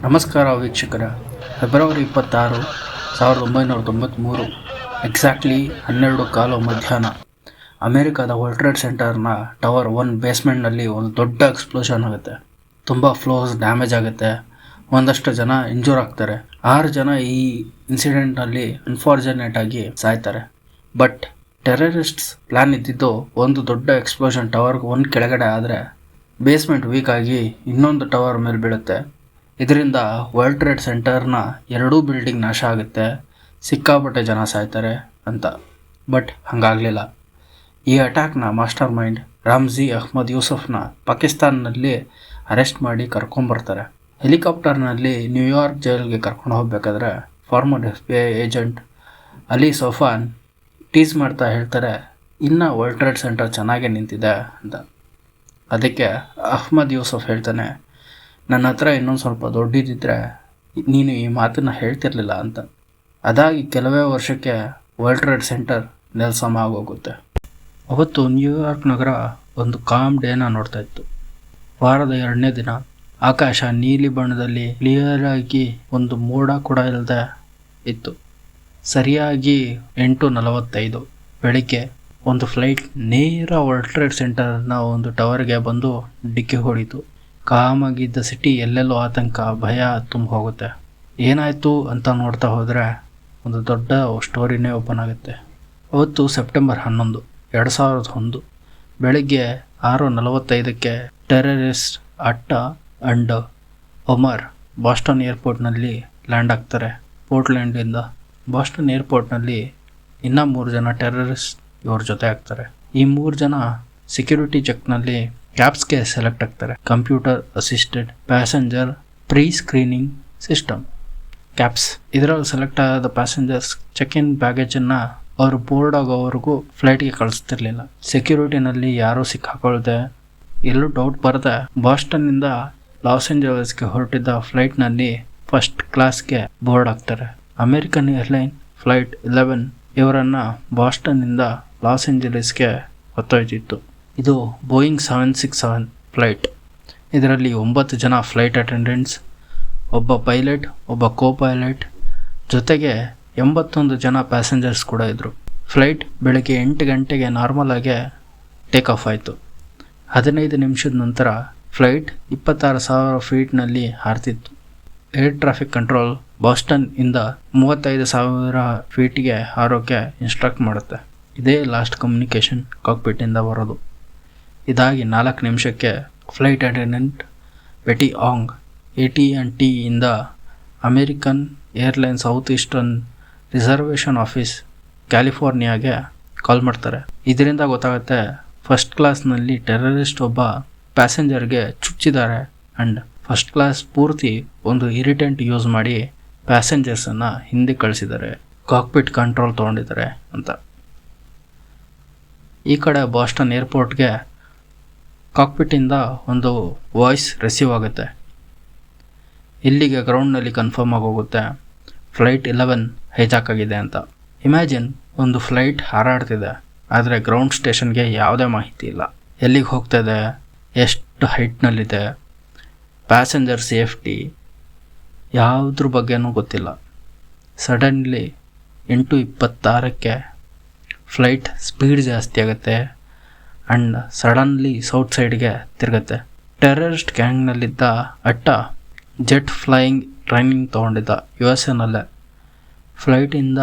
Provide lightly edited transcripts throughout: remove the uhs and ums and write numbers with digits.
ನಮಸ್ಕಾರ ವೀಕ್ಷಕರ. February 26, 1993 exactly 12:15 ಮಧ್ಯಾಹ್ನ ಅಮೆರಿಕದ ವರ್ಲ್ಡ್ ಟ್ರೇಡ್ ಸೆಂಟರ್ನ ಟವರ್ 1 ಬೇಸ್ಮೆಂಟ್ನಲ್ಲಿ ಒಂದು ದೊಡ್ಡ ಎಕ್ಸ್ಪ್ಲೋಷನ್ ಆಗುತ್ತೆ. ತುಂಬ ಫ್ಲೋರ್ಸ್ ಡ್ಯಾಮೇಜ್ ಆಗುತ್ತೆ. ಒಂದಷ್ಟು ಜನ ಇಂಜೂರ್ ಆಗ್ತಾರೆ. 6 ಜನ ಈ ಇನ್ಸಿಡೆಂಟ್ನಲ್ಲಿ ಅನ್ಫಾರ್ಚುನೇಟ್ ಆಗಿ ಸಾಯ್ತಾರೆ. ಬಟ್ ಟೆರರಿಸ್ಟ್ಸ್ ಪ್ಲಾನ್ ಇದ್ದಿದ್ದು ಒಂದು ದೊಡ್ಡ ಎಕ್ಸ್ಪ್ಲೋಷನ್ ಟವರ್ 1 ಕೆಳಗಡೆ ಆದರೆ ಬೇಸ್ಮೆಂಟ್ ವೀಕ್ ಆಗಿ ಇನ್ನೊಂದು ಟವರ್ ಮೇಲೆ ಬೀಳುತ್ತೆ. ಇದರಿಂದ ವರ್ಲ್ಡ್ ಟ್ರೇಡ್ ಸೆಂಟರ್ನ 2 ಬಿಲ್ಡಿಂಗ್ ನಾಶ ಆಗುತ್ತೆ, ಸಿಕ್ಕಾಪಟ್ಟೆ ಜನ ಸಾಯ್ತಾರೆ ಅಂತ. ಬಟ್ ಹಾಗಾಗಲಿಲ್ಲ. ಈ ಅಟ್ಯಾಕ್ನ ಮಾಸ್ಟರ್ ಮೈಂಡ್ ರಾಮ್ಜಿ ಅಹ್ಮದ್ ಯೂಸುಫ್ನ ಪಾಕಿಸ್ತಾನಲ್ಲಿ ಅರೆಸ್ಟ್ ಮಾಡಿ ಕರ್ಕೊಂಬರ್ತಾರೆ. ಹೆಲಿಕಾಪ್ಟರ್ನಲ್ಲಿ ನ್ಯೂಯಾರ್ಕ್ ಜೈಲ್ಗೆ ಕರ್ಕೊಂಡು ಹೋಗ್ಬೇಕಾದ್ರೆ former FBI agent Ali Soufan tease ಮಾಡ್ತಾ ಹೇಳ್ತಾರೆ, ಇನ್ನು ವರ್ಲ್ಡ್ ಟ್ರೇಡ್ ಸೆಂಟರ್ ಚೆನ್ನಾಗೇ ನಿಂತಿದೆ ಅಂತ. ಅದಕ್ಕೆ ಅಹ್ಮದ್ ಯೂಸುಫ್ ಹೇಳ್ತಾನೆ, ನನ್ನ ಹತ್ರ ಇನ್ನೊಂದು ಸ್ವಲ್ಪ ದೊಡ್ಡದಿದ್ದರೆ ನೀನು ಈ ಮಾತನ್ನು ಹೇಳ್ತಿರ್ಲಿಲ್ಲ ಅಂತ. ಅದಾಗಿ ಕೆಲವೇ ವರ್ಷಕ್ಕೆ ವರ್ಲ್ಡ್ ಟ್ರೇಡ್ ಸೆಂಟರ್ ನೆಲಸಮ ಆಗೋಗುತ್ತೆ. ಅವತ್ತು ನ್ಯೂಯಾರ್ಕ್ ನಗರ ಒಂದು ಕಾಮ್ ಡೇನ ನೋಡ್ತಾ ಇತ್ತು. ವಾರದ 2ನೇ ದಿನ ಆಕಾಶ ನೀಲಿ ಬಣ್ಣದಲ್ಲಿ ಕ್ಲಿಯರ್ ಆಗಿ ಒಂದು ಮೋಡ ಕೂಡ ಇಲ್ಲದೆ ಇತ್ತು. ಸರಿಯಾಗಿ 8:45 ಬೆಳಿಗ್ಗೆ ಒಂದು ಫ್ಲೈಟ್ ನೇರ ವರ್ಲ್ಡ್ ಟ್ರೇಡ್ ಸೆಂಟರ್ನ ಒಂದು ಟವರ್ಗೆ ಬಂದು ಡಿಕ್ಕಿ ಹೊಡಿತು. ಕಾಮಾಗಿದ್ದ ಸಿಟಿ ಎಲ್ಲೆಲ್ಲೋ ಆತಂಕ, ಭಯ ತುಂಬ ಹೋಗುತ್ತೆ. ಏನಾಯಿತು ಅಂತ ನೋಡ್ತಾ ಹೋದರೆ ಒಂದು ದೊಡ್ಡ ಸ್ಟೋರಿನೇ ಓಪನ್ ಆಗುತ್ತೆ. ಅವತ್ತು ಸೆಪ್ಟೆಂಬರ್ 11, 2001 ಬೆಳಿಗ್ಗೆ 6:45ಕ್ಕೆ terrorist Atta and Omar Boston ಏರ್ಪೋರ್ಟ್ನಲ್ಲಿ ಲ್ಯಾಂಡ್ ಆಗ್ತಾರೆ. ಪೋರ್ಟ್ಲ್ಯಾಂಡಿಂದ ಬಾಸ್ಟನ್ ಏರ್ಪೋರ್ಟ್ನಲ್ಲಿ ಇನ್ನೂ 3 ಜನ ಟೆರರಿಸ್ಟ್ ಇವ್ರ ಜೊತೆ ಆಗ್ತಾರೆ. ಈ 3 ಜನ ಸೆಕ್ಯೂರಿಟಿ ಚೆಕ್ನಲ್ಲಿ ಕ್ಯಾಪ್ಸ್ಗೆ ಸೆಲೆಕ್ಟ್ ಆಗ್ತಾರೆ. Computer assisted passenger pre screening system CAPS. ಇದರಲ್ಲಿ ಸೆಲೆಕ್ಟ್ ಆದ ಪ್ಯಾಸೆಂಜರ್ಸ್ ಚೆಕ್ ಇನ್ ಬ್ಯಾಗೇಜನ್ನು ಅವರು ಬೋರ್ಡ್ ಆಗೋವರೆಗೂ ಫ್ಲೈಟ್ಗೆ ಕಳಿಸ್ತಿರ್ಲಿಲ್ಲ. ಸೆಕ್ಯೂರಿಟಿನಲ್ಲಿ ಯಾರೂ ಸಿಕ್ಕಾಕೊಳ್ಳದೆ, ಎಲ್ಲೂ ಡೌಟ್ ಬರದೆ ಬಾಸ್ಟನ್ನಿಂದ ಲಾಸ್ ಏಂಜಲಸ್ಗೆ ಹೊರಟಿದ್ದ ಫ್ಲೈಟ್ನಲ್ಲಿ ಫಸ್ಟ್ ಕ್ಲಾಸ್ಗೆ ಬೋರ್ಡ್ ಆಗ್ತಾರೆ. ಅಮೆರಿಕನ್ ಏರ್ಲೈನ್ ಫ್ಲೈಟ್ 11 ಇವರನ್ನು ಬಾಸ್ಟನ್ನಿಂದ ಲಾಸ್ ಏಂಜಲಸ್ಗೆ ಹೊತ್ತೊಯ್ತಿತ್ತು. ಇದು ಬೋಯಿಂಗ್ 767 ಫ್ಲೈಟ್. ಇದರಲ್ಲಿ 9 ಜನ ಫ್ಲೈಟ್ ಅಟೆಂಡೆಂಟ್ಸ್, ಒಬ್ಬ ಪೈಲಟ್, ಒಬ್ಬ ಕೋ ಪೈಲಟ್, ಜೊತೆಗೆ 81 ಜನ ಪ್ಯಾಸೆಂಜರ್ಸ್ ಕೂಡ ಇದ್ದರು. ಫ್ಲೈಟ್ ಬೆಳಗ್ಗೆ 8 ಗಂಟೆಗೆ ನಾರ್ಮಲ್ ಆಗಿ ಟೇಕ್ ಆಫ್ ಆಯಿತು. 15 ನಿಮಿಷದ ನಂತರ ಫ್ಲೈಟ್ 26,000 ಫೀಟ್ನಲ್ಲಿ ಹಾರ್ತಿತ್ತು. ಏರ್ ಟ್ರಾಫಿಕ್ ಕಂಟ್ರೋಲ್ ಬಾಸ್ಟನ್ ಇಂದ 35,000 ಫೀಟ್ಗೆ ಹಾರೋಕ್ಕೆ ಇನ್ಸ್ಟ್ರಕ್ಟ್ ಮಾಡುತ್ತೆ. ಇದೇ ಲಾಸ್ಟ್ ಕಮ್ಯುನಿಕೇಷನ್ ಕಾಕ್ಪಿಟ್ಟಿಂದ ಬರೋದು. ಇದಾಗಿ 4 ನಿಮಿಷಕ್ಕೆ flight attendant Betty Ong AT&T ಇಂದ American airline south eastern reservation office ಕ್ಯಾಲಿಫೋರ್ನಿಯಾಗೆ ಕಾಲ್ ಮಾಡ್ತಾರೆ. ಇದರಿಂದ ಗೊತ್ತಾಗುತ್ತೆ ಫಸ್ಟ್ ಕ್ಲಾಸ್ನಲ್ಲಿ ಟೆರರಿಸ್ಟ್ ಒಬ್ಬ ಪ್ಯಾಸೆಂಜರ್ಗೆ ಚುಚ್ಚಿದ್ದಾರೆ ಆ್ಯಂಡ್ ಫಸ್ಟ್ ಕ್ಲಾಸ್ ಪೂರ್ತಿ ಒಂದು ಇರಿಟೆಂಟ್ ಯೂಸ್ ಮಾಡಿ ಪ್ಯಾಸೆಂಜರ್ಸನ್ನು ಹಿಂದೆ ಕಳಿಸಿದ್ದಾರೆ, ಕಾಕ್ಪಿಟ್ ಕಂಟ್ರೋಲ್ ತೊಗೊಂಡಿದ್ದಾರೆ ಅಂತ. ಈ ಕಡೆ ಬಾಸ್ಟನ್ ಏರ್ಪೋರ್ಟ್ಗೆ ಕಾಕ್ಪಿಟ್ಟಿಂದ ಒಂದು ವಾಯ್ಸ್ ರಿಸೀವ್ ಆಗುತ್ತೆ. ಇಲ್ಲಿಗೆ ಗ್ರೌಂಡ್ನಲ್ಲಿ ಕನ್ಫರ್ಮ್ ಆಗೋಗುತ್ತೆ ಫ್ಲೈಟ್ 11 ಹೈಜಾಕ್ ಆಗಿದೆ ಅಂತ. ಇಮ್ಯಾಜಿನ್, ಒಂದು ಫ್ಲೈಟ್ ಹಾರಾಡ್ತಿದೆ, ಆದರೆ ಗ್ರೌಂಡ್ ಸ್ಟೇಷನ್ಗೆ ಯಾವುದೇ ಮಾಹಿತಿ ಇಲ್ಲ. ಎಲ್ಲಿಗೆ ಹೋಗ್ತಾಯಿದೆ, ಎಷ್ಟು ಹೈಟ್ನಲ್ಲಿದೆ, ಪ್ಯಾಸೆಂಜರ್ ಸೇಫ್ಟಿ ಯಾವುದ್ರ ಬಗ್ಗೆನೂ ಗೊತ್ತಿಲ್ಲ. ಸಡನ್ಲಿ 8:26ಕ್ಕೆ ಫ್ಲೈಟ್ ಸ್ಪೀಡ್ ಜಾಸ್ತಿ ಆಗುತ್ತೆ ಆ್ಯಂಡ್ ಸಡನ್ಲಿ ಸೌತ್ ಸೈಡ್ಗೆ ತಿರುಗುತ್ತೆ. ಟೆರರಿಸ್ಟ್ ಗ್ಯಾಂಗ್ನಲ್ಲಿದ್ದ ಅಟ್ಟಾ ಜೆಟ್ ಫ್ಲೈಯಿಂಗ್ ಟ್ರೈನಿಂಗ್ ತೊಗೊಂಡಿದ್ದ USA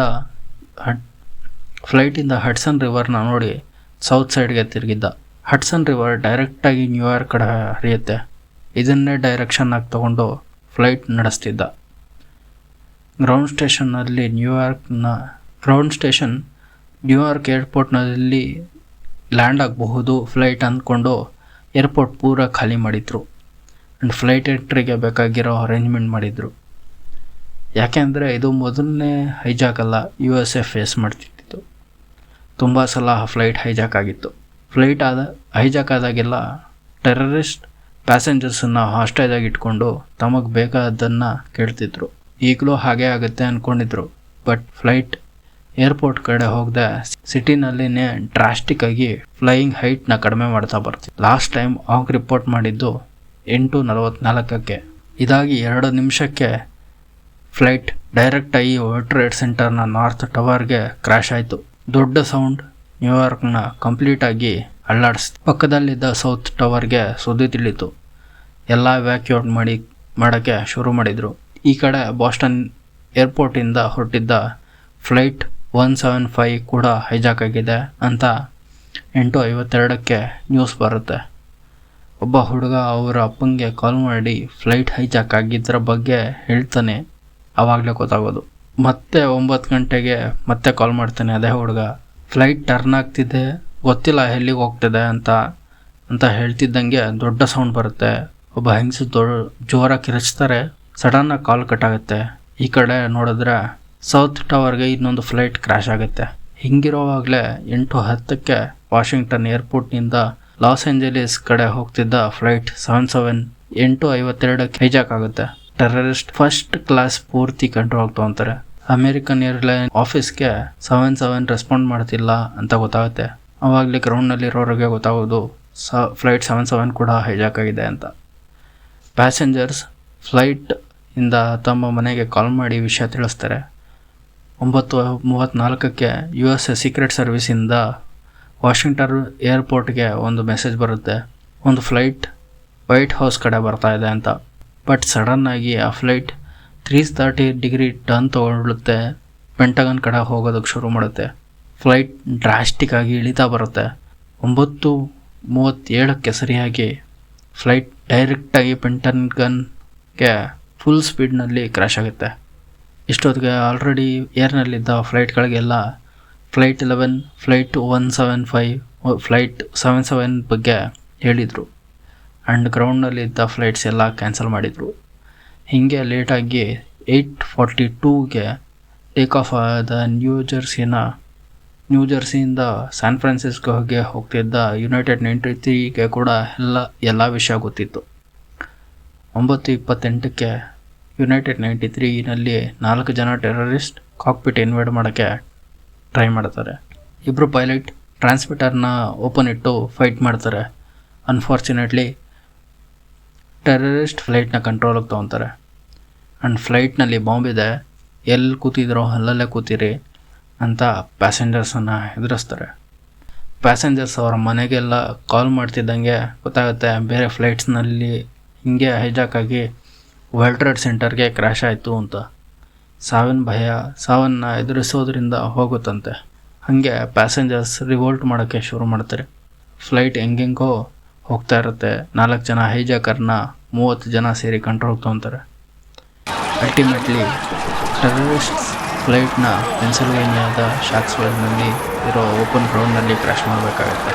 ಫ್ಲೈಟಿಂದ ಹಡ್ಸನ್ ರಿವರ್ನ ನೋಡಿ ಸೌತ್ ಸೈಡ್ಗೆ ತಿರುಗಿದ್ದ. ಹಡ್ಸನ್ ರಿವರ್ ಡೈರೆಕ್ಟಾಗಿ ನ್ಯೂಯಾರ್ಕ್ ಕಡೆ ಹರಿಯುತ್ತೆ. ಇದನ್ನೇ ಡೈರೆಕ್ಷನ್ನಾಗಿ ತೊಗೊಂಡು ಫ್ಲೈಟ್ ನಡೆಸ್ತಿದ್ದ. ಗ್ರೌಂಡ್ ಸ್ಟೇಷನ್ ನ್ಯೂಯಾರ್ಕ್ ಏರ್ಪೋರ್ಟ್ನಲ್ಲಿ ಲ್ಯಾಂಡ್ ಆಗಬಹುದು ಫ್ಲೈಟ್ ಅಂದ್ಕೊಂಡು ಏರ್ಪೋರ್ಟ್ ಪೂರ ಖಾಲಿ ಮಾಡಿದ್ರು ಆ್ಯಂಡ್ ಫ್ಲೈಟ್ ಎಂಟ್ರಿಗೆ ಬೇಕಾಗಿರೋ ಅರೇಂಜ್ಮೆಂಟ್ ಮಾಡಿದರು. ಯಾಕೆಂದರೆ ಇದು ಮೊದಲನೇ ಹೈಜಾಕ್ ಅಲ್ಲ USA ಫೇಸ್ ಮಾಡ್ತಿತ್ತು. ತುಂಬ ಸಲ ಫ್ಲೈಟ್ ಹೈಜಾಕ್ ಆಗಿತ್ತು. ಫ್ಲೈಟ್ ಹೈಜಾಕ್ ಆದಾಗೆಲ್ಲ ಟೆರರಿಸ್ಟ್ ಪ್ಯಾಸೆಂಜರ್ಸನ್ನು ಹಾಸ್ಟೇಜಾಗಿ ಇಟ್ಕೊಂಡು ತಮಗೆ ಬೇಕಾದನ್ನು ಕೇಳ್ತಿದ್ರು. ಈಗಲೂ ಹಾಗೇ ಆಗುತ್ತೆ ಅಂದ್ಕೊಂಡಿದ್ರು. ಬಟ್ ಫ್ಲೈಟ್ ಏರ್ಪೋರ್ಟ್ ಕಡೆ ಹೋಗದೆ ಸಿಟಿನಲ್ಲಿನೇ ಡ್ರಾಸ್ಟಿಕ್ ಆಗಿ ಫ್ಲೈಯಿಂಗ್ ಹೈಟ್ನ ಕಡಿಮೆ ಮಾಡ್ತಾ ಬರ್ತೀವಿ. ಲಾಸ್ಟ್ ಟೈಮ್ ಆಗ್ ರಿಪೋರ್ಟ್ ಮಾಡಿದ್ದು 8:44ಕ್ಕೆ ಇದಾಗಿ 2 ನಿಮಿಷಕ್ಕೆ ಫ್ಲೈಟ್ ಡೈರೆಕ್ಟಾಗಿ ವರ್ಲ್ಡ್ ಟ್ರೇಡ್ ಸೆಂಟರ್ನ ನಾರ್ತ್ ಟವರ್ಗೆ ಕ್ರ್ಯಾಶ್ ಆಯಿತು. ದೊಡ್ಡ ಸೌಂಡ್ ನ್ಯೂಯಾರ್ಕ್ನ ಕಂಪ್ಲೀಟಾಗಿ ಅಲ್ಲಾಡಿಸ್ತು. ಪಕ್ಕದಲ್ಲಿದ್ದ ಸೌತ್ ಟವರ್ಗೆ ಸುದ್ದಿ ತಿಳಿತು. ಎಲ್ಲ ವ್ಯಾಕ್ಯೂಟ್ ಮಾಡೋಕ್ಕೆ ಶುರು ಮಾಡಿದರು. ಈ ಕಡೆ ಬಾಸ್ಟನ್ ಏರ್ಪೋರ್ಟಿಂದ ಹೊರಟಿದ್ದ ಫ್ಲೈಟ್ 175 ಕೂಡ ಹೈಜಾಕ್ ಆಗಿದೆ ಅಂತ 8:52ಕ್ಕೆ ನ್ಯೂಸ್ ಬರುತ್ತೆ. ಒಬ್ಬ ಹುಡುಗ ಅವರ ಅಪ್ಪಂಗೆ ಕಾಲ್ ಮಾಡಿ ಫ್ಲೈಟ್ ಹೈಜಾಕ್ ಆಗಿದ್ದರ ಬಗ್ಗೆ ಹೇಳ್ತಾನೆ. ಆವಾಗಲೇ ಗೊತ್ತಾಗೋದು. ಮತ್ತೆ 9 ಗಂಟೆಗೆ ಮತ್ತೆ ಕಾಲ್ ಮಾಡ್ತಾನೆ ಅದೇ ಹುಡುಗ. ಫ್ಲೈಟ್ ಟರ್ನ್ ಆಗ್ತಿದೆ, ಗೊತ್ತಿಲ್ಲ ಎಲ್ಲಿಗೆ ಹೋಗ್ತಿದೆ ಅಂತ ಹೇಳ್ತಿದ್ದಂಗೆ ದೊಡ್ಡ ಸೌಂಡ್ ಬರುತ್ತೆ. ಒಬ್ಬ ಹೆಂಗಸು ಜೋರಾಗಿ ಕಿರಚ್ತಾರೆ. ಸಡನ್ನಾಗಿ ಕಾಲ್ ಕಟ್ ಆಗುತ್ತೆ. ಈ ಕಡೆ ನೋಡಿದ್ರೆ ಸೌತ್ ಟವರ್ಗೆ ಇನ್ನೊಂದು ಫ್ಲೈಟ್ ಕ್ರ್ಯಾಶ್ ಆಗುತ್ತೆ. ಹಿಂಗಿರೋವಾಗಲೇ 8:10ಕ್ಕೆ ವಾಷಿಂಗ್ಟನ್ ಏರ್ಪೋರ್ಟ್ನಿಂದ ಲಾಸ್ ಏಂಜಲೀಸ್ ಕಡೆ ಹೋಗ್ತಿದ್ದ ಫ್ಲೈಟ್ 77 8:52ಕ್ಕೆ ಹೈಜಾಕ್ ಆಗುತ್ತೆ. ಟೆರರಿಸ್ಟ್ ಫಸ್ಟ್ ಕ್ಲಾಸ್ ಪೂರ್ತಿ ಕಂಟ್ರೋಲ್ ತೊಗೊತಾರೆ. ಅಮೆರಿಕನ್ ಏರ್ಲೈನ್ ಆಫೀಸ್ಗೆ 77 ರೆಸ್ಪಾಂಡ್ ಮಾಡ್ತಿಲ್ಲ ಅಂತ ಗೊತ್ತಾಗುತ್ತೆ. ಆವಾಗಲೇ ಗ್ರೌಂಡ್ನಲ್ಲಿರೋರಿಗೆ ಗೊತ್ತಾಗೋದು ಫ್ಲೈಟ್ 77 ಕೂಡ ಹೈಜಾಕ್ ಆಗಿದೆ ಅಂತ. ಪ್ಯಾಸೆಂಜರ್ಸ್ ಫ್ಲೈಟ್ ಇಂದ ತಮ್ಮ ಮನೆಗೆ ಕಾಲ್ ಮಾಡಿ ವಿಷಯ ತಿಳಿಸ್ತಾರೆ. 9:34ಕ್ಕೆ US ಸೀಕ್ರೆಟ್ ಸರ್ವಿಸಿಂದ ವಾಷಿಂಗ್ಟನ್ ಏರ್ಪೋರ್ಟ್ಗೆ ಒಂದು ಮೆಸೇಜ್ ಬರುತ್ತೆ. ಒಂದು ಫ್ಲೈಟ್ ವೈಟ್ ಹೌಸ್ ಕಡೆ ಬರ್ತಾ ಇದೆ ಅಂತ. ಬಟ್ ಸಡನ್ನಾಗಿ ಆ ಫ್ಲೈಟ್ 330 ಡಿಗ್ರಿ ಟರ್ನ್ ತೊಗೊಳುತ್ತೆ. ಪೆಂಟಗನ್ ಕಡೆ ಹೋಗೋದಕ್ಕೆ ಶುರು ಮಾಡುತ್ತೆ. ಫ್ಲೈಟ್ ಡ್ರಾಸ್ಟಿಕ್ ಆಗಿ ಇಳಿತಾ ಬರುತ್ತೆ. 9:37ಕ್ಕೆ ಸರಿಯಾಗಿ ಫ್ಲೈಟ್ ಡೈರೆಕ್ಟಾಗಿ ಪೆಂಟಗನ್ಗೆ ಫುಲ್ ಸ್ಪೀಡ್ನಲ್ಲಿ ಕ್ರ್ಯಾಶ್ ಆಗುತ್ತೆ. ಇಷ್ಟೊತ್ತಿಗೆ ಆಲ್ರೆಡಿ ಏರ್ನಲ್ಲಿದ್ದ ಫ್ಲೈಟ್ಗಳಿಗೆಲ್ಲ ಫ್ಲೈಟ್ 11, ಫ್ಲೈಟ್ 175, ಫ್ಲೈಟ್ 77 ಬಗ್ಗೆ ಹೇಳಿದರು. ಆ್ಯಂಡ್ ಗ್ರೌಂಡ್ನಲ್ಲಿದ್ದ ಫ್ಲೈಟ್ಸ್ ಎಲ್ಲ ಕ್ಯಾನ್ಸಲ್ ಮಾಡಿದರು. ಹೀಗೆ ಲೇಟಾಗಿ 8:42ಗೆ ಟೇಕ್ ಆಫ್ ಆದ ನ್ಯೂ ಜರ್ಸಿಯಿಂದ ಸ್ಯಾನ್ ಫ್ರಾನ್ಸಿಸ್ಕೋಗೆ ಹೋಗ್ತಿದ್ದ ಯುನೈಟೆಡ್ 93ಗೆ ಕೂಡ ಎಲ್ಲ ವಿಷಯ ಗೊತ್ತಿತ್ತು. 9:28ಕ್ಕೆ ಯುನೈಟೆಡ್ 93ನಲ್ಲಿ 4 ಜನ ಟೆರರಿಸ್ಟ್ ಕಾಕ್ಪಿಟ್ ಇನ್ವೇಡ್ ಮಾಡೋಕ್ಕೆ ಟ್ರೈ ಮಾಡ್ತಾರೆ. 2 ಪೈಲಟ್ ಟ್ರಾನ್ಸ್ಮಿಟರ್ನ ಓಪನ್ ಇಟ್ಟು ಫೈಟ್ ಮಾಡ್ತಾರೆ. ಅನ್ಫಾರ್ಚುನೇಟ್ಲಿ ಟೆರರಿಸ್ಟ್ ಫ್ಲೈಟ್ನ ಕಂಟ್ರೋಲಿಗೆ ತೊಗೊತಾರೆ. ಆ್ಯಂಡ್ ಫ್ಲೈಟ್ನಲ್ಲಿ ಬಾಂಬ್ ಇದೆ, ಎಲ್ಲಿ ಕೂತಿದ್ರೋ ಅಲ್ಲಲ್ಲೇ ಕೂತಿರಿ ಅಂತ ಪ್ಯಾಸೆಂಜರ್ಸನ್ನು ಹೆದರಿಸ್ತಾರೆ. ಪ್ಯಾಸೆಂಜರ್ಸ್ ಅವರ ಮನೆಗೆಲ್ಲ ಕಾಲ್ ಮಾಡ್ತಿದ್ದಂಗೆ ಗೊತ್ತಾಗುತ್ತೆ ಬೇರೆ ಫ್ಲೈಟ್ಸ್ನಲ್ಲಿ ಹಿಂಗೆ ಹೈಜಾಕ್ ಆಗಿ ವರ್ಲ್ಡ್ ಟ್ರೇಡ್ ಸೆಂಟರ್ಗೆ ಕ್ರ್ಯಾಶ್ ಆಯಿತು ಅಂತ. ಸಾವನ್ನು ಎದುರಿಸೋದ್ರಿಂದ ಹೋಗುತ್ತಂತೆ. ಹಾಗೆ ಪ್ಯಾಸೆಂಜರ್ಸ್ ರಿವೋಲ್ಟ್ ಮಾಡೋಕ್ಕೆ ಶುರು ಮಾಡ್ತಾರೆ. ಫ್ಲೈಟ್ ಹೆಂಗೆಂಗೋ ಹೋಗ್ತಾ ಇರುತ್ತೆ. 4 ಜನ ಹೈಜಾಕರ್ನ 30 ಜನ ಸೇರಿ ಕಂಟ್ರೋಲ್ ತೊಗೊತಾರೆ. ಅಲ್ಟಿಮೇಟ್ಲಿ ಟೆರರಿಸ್ಟ್ ಫ್ಲೈಟ್ನ ಪೆನ್ಸಿಲ್ವೇನಿಯಾದ ಶಾಕ್ಸ್ವಿಲ್ನಲ್ಲಿ ಇರೋ ಓಪನ್ ಗ್ರೌಂಡ್ನಲ್ಲಿ ಕ್ರ್ಯಾಶ್ ಮಾಡಬೇಕಾಗತ್ತೆ.